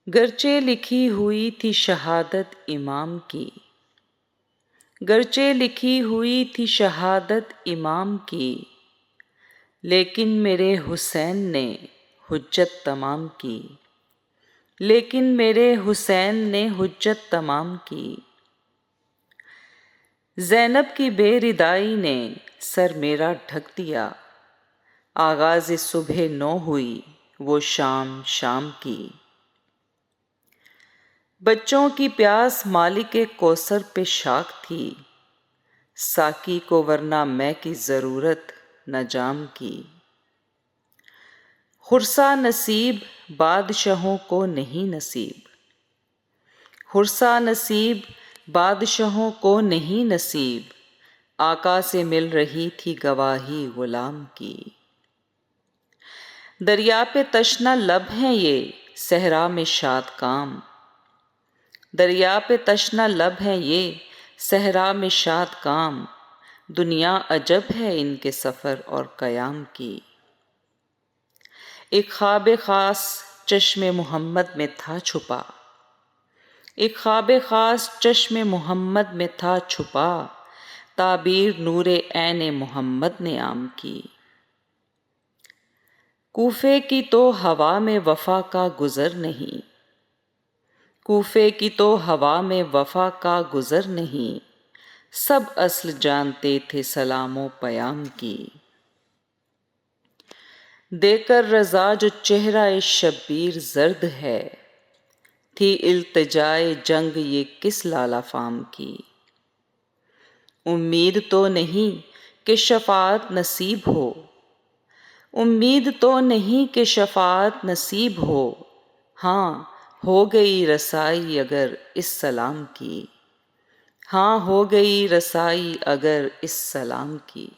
گرچہ لکھی ہوئی تھی شہادت امام کی، گرچہ لکھی ہوئی تھی شہادت امام کی، لیکن میرے حسین نے حجت تمام کی، لیکن میرے حسین نے حجت تمام کی۔ زینب کی بے ردائی نے سر میرا ڈھک دیا، آغاز صبح نو ہوئی وہ شام شام کی۔ بچوں کی پیاس مالک کوثر پہ شاک تھی، ساقی کو ورنہ میں کی ضرورت نہ جام کی۔ خرسا نصیب بادشاہوں کو نہیں نصیب، خرسا نصیب بادشاہوں کو نہیں نصیب، آقا سے مل رہی تھی گواہی غلام کی۔ دریا پہ تشنہ لب ہیں یہ صحرا میں شاد کام، دریا پہ تشنہ لب ہیں یہ صحرا میں شاد کام، دنیا عجب ہے ان کے سفر اور قیام کی۔ ایک خواب خاص چشم محمد میں تھا چھپا، ایک خواب خاص چشم محمد میں تھا چھپا، تعبیر نور عین محمد نے عام کی۔ کوفے کی تو ہوا میں وفا کا گزر نہیں، کوفے کی تو ہوا میں وفا کا گزر نہیں، سب اصل جانتے تھے سلام و پیام کی۔ دے کر رضا جو چہرہ شبیر زرد ہے، تھی التجائے جنگ یہ کس لالہ فام کی۔ امید تو نہیں کہ شفاعت نصیب ہو، امید تو نہیں کہ شفاعت نصیب ہو، ہاں ہو گئی رسائی اگر اس سلام کی، ہاں ہو گئی رسائی اگر اس سلام کی۔